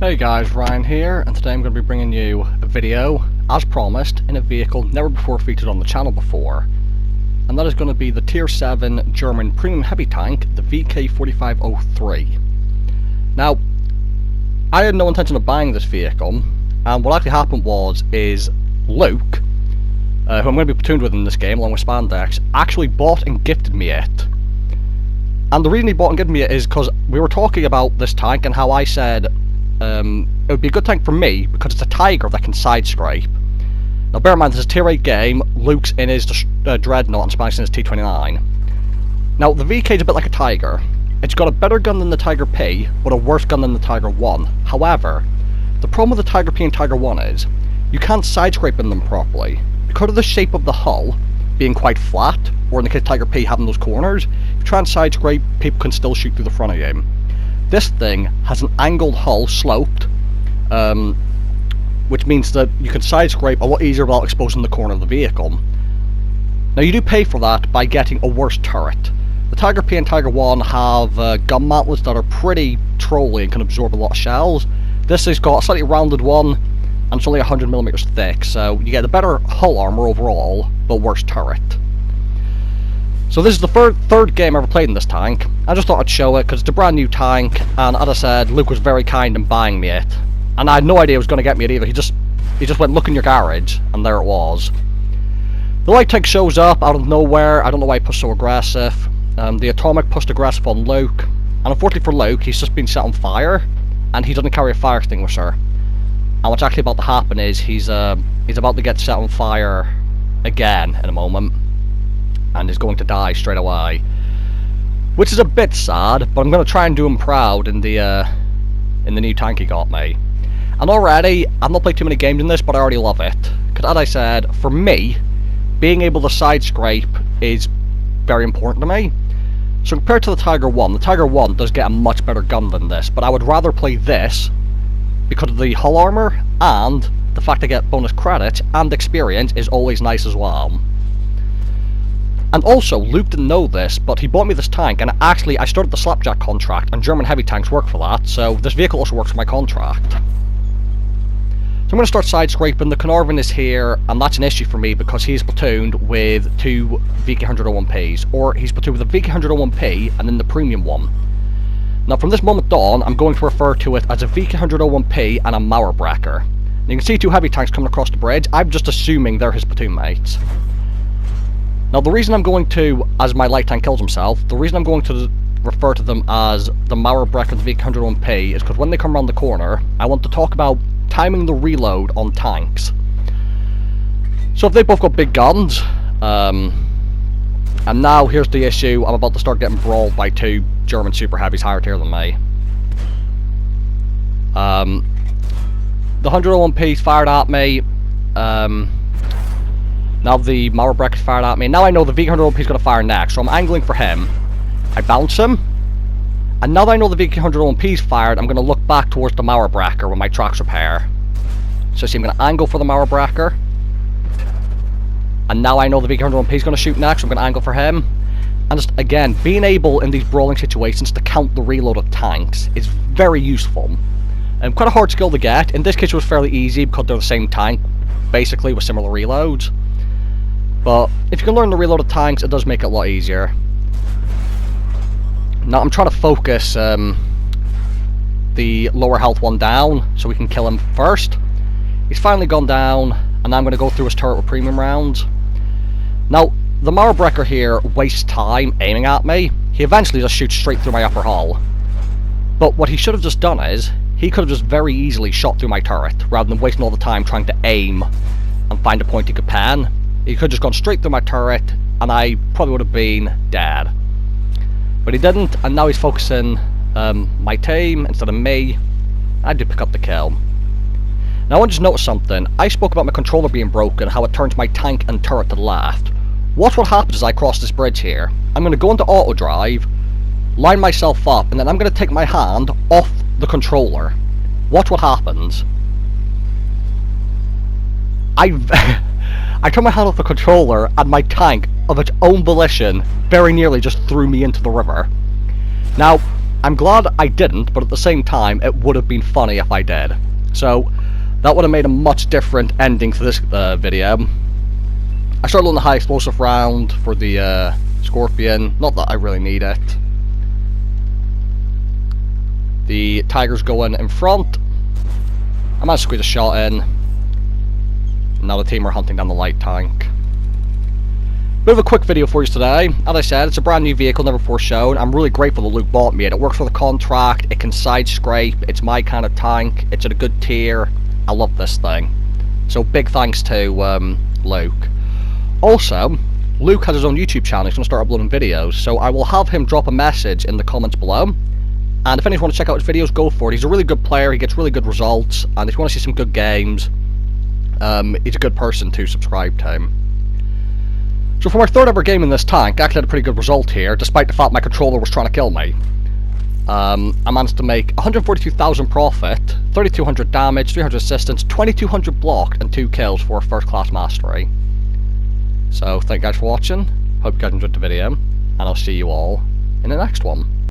Hey guys, Ryan here, and today I'm going to be bringing you a video, as promised, in a vehicle never before featured on the channel before. And that is going to be the Tier 7 German premium heavy tank, the VK.45.O3. Now, I had no intention of buying this vehicle, and what actually happened is Luke, who I'm going to be platooned with in this game along with Spandex, actually bought and gifted me it. And the reason he bought and gifted me it is because we were talking about this tank and how I said it would be a good tank for me because it's a Tiger that can side scrape. Now bear in mind this is a Tier 8 game, Luke's in his Dreadnought and Spandex in his T29. Now the VK is a bit like a Tiger. It's got a better gun than the Tiger P, but a worse gun than the Tiger 1. However, the problem with the Tiger P and Tiger 1 is you can't side scrape in them properly. Because of the shape of the hull being quite flat, or in the case of Tiger P having those corners, if you try and side scrape, people can still shoot through the front of you. This thing has an angled hull, sloped, which means that you can side scrape a lot easier without exposing the corner of the vehicle. Now you do pay for that by getting a worse turret. The Tiger P and Tiger 1 have gun mantlets that are pretty trolly and can absorb a lot of shells. This has got a slightly rounded one, and it's only 100mm thick, so you get a better hull armor overall, but worse turret. So this is the third game I ever played in this tank. I just thought I'd show it because it's a brand new tank, and as I said, Luke was very kind in buying me it. And I had no idea he was going to get me it either. He just went, look in your garage, and there it was. The light tank shows up out of nowhere. I don't know why he pushed so aggressive. The atomic pushed aggressive on Luke, and unfortunately for Luke, he's just been set on fire, and he doesn't carry a fire extinguisher. And what's actually about to happen is he's about to get set on fire again in a moment, and is going to die straight away, which is a bit sad. But I'm going to try and do him proud in the new tank he got me. And already, I've not played too many games in this, but I already love it. Because as I said, for me, being able to side scrape is very important to me. So compared to the Tiger 1 does get a much better gun than this, but I would rather play this because of the hull armor, and the fact I get bonus credits and experience is always nice as well. And also, Luke didn't know this, but he bought me this tank, and actually I started the Slapjack contract, and German heavy tanks work for that, so this vehicle also works for my contract. So I'm going to start side scraping. The Carnarvon is here, and that's an issue for me because he's platooned with two VK101Ps, or he's platooned with a VK101P and then the premium one. Now from this moment on, I'm going to refer to it as a VK101P and a Mauerbrecher. And you can see two heavy tanks coming across the bridge. I'm just assuming they're his platoon mates. Now the reason I'm going to, as my light tank kills himself, the reason I'm going to refer to them as the Mauerbrecher and the VK101P is because when they come around the corner, I want to talk about timing the reload on tanks. So if they both got big guns, and now here's the issue, I'm about to start getting brawled by two German super heavies higher tier than me. The 101P's fired at me, now the Mauerbrecher's fired at me. Now I know the VK101P's going to fire next, so I'm angling for him. I bounce him, and now that I know the VK101P's fired, I'm going to look back towards the Mauerbrecher with my tracks repair. So see, I'm going to angle for the Mauerbrecher, and now I know the VK101P's going to shoot next, so I'm going to angle for him. And just, again, being able in these brawling situations to count the reload of tanks is very useful. And quite a hard skill to get. In this case it was fairly easy because they're the same tank, basically, with similar reloads. But if you can learn the reload of tanks, it does make it a lot easier. Now I'm trying to focus the lower health one down so we can kill him first. He's finally gone down, and now I'm going to go through his turret with premium rounds. Now, the Mauerbrecher here wastes time aiming at me. He eventually just shoots straight through my upper hull. But what he should have just done is, he could have just very easily shot through my turret, rather than wasting all the time trying to aim and find a point he could pan. He could have just gone straight through my turret, and I probably would have been dead. But he didn't, and now he's focusing my team instead of me. I did pick up the kill. Now I want to just notice something. I spoke about my controller being broken, how it turns my tank and turret to the left. Watch what happens as I cross this bridge here. I'm going to go into auto drive, line myself up, and then I'm going to take my hand off the controller. Watch what happens. I turn my hand off the controller, and my tank, of its own volition, very nearly just threw me into the river. Now, I'm glad I didn't, but at the same time, it would have been funny if I did. So, that would have made a much different ending to this video. I started on the high explosive round for the Scorpion, not that I really need it. The Tiger's going in front. I managed to squeeze a shot in. Now the team are hunting down the light tank. Bit of a quick video for you today. As I said, it's a brand new vehicle, never before shown. I'm really grateful that Luke bought me it. It works for the contract, it can side scrape, it's my kind of tank, it's at a good tier. I love this thing. So big thanks to Luke. Also, Luke has his own YouTube channel, he's going to start uploading videos, so I will have him drop a message in the comments below. And if anyone wants to check out his videos, go for it. He's a really good player, he gets really good results, and if you want to see some good games, he's a good person to subscribe to him. So for my third ever game in this tank, I actually had a pretty good result here, despite the fact my controller was trying to kill me. I managed to make 142,000 profit, 3,200 damage, 300 assistance, 2,200 blocked, and 2 kills for first class mastery. So thank you guys for watching, hope you guys enjoyed the video, and I'll see you all in the next one.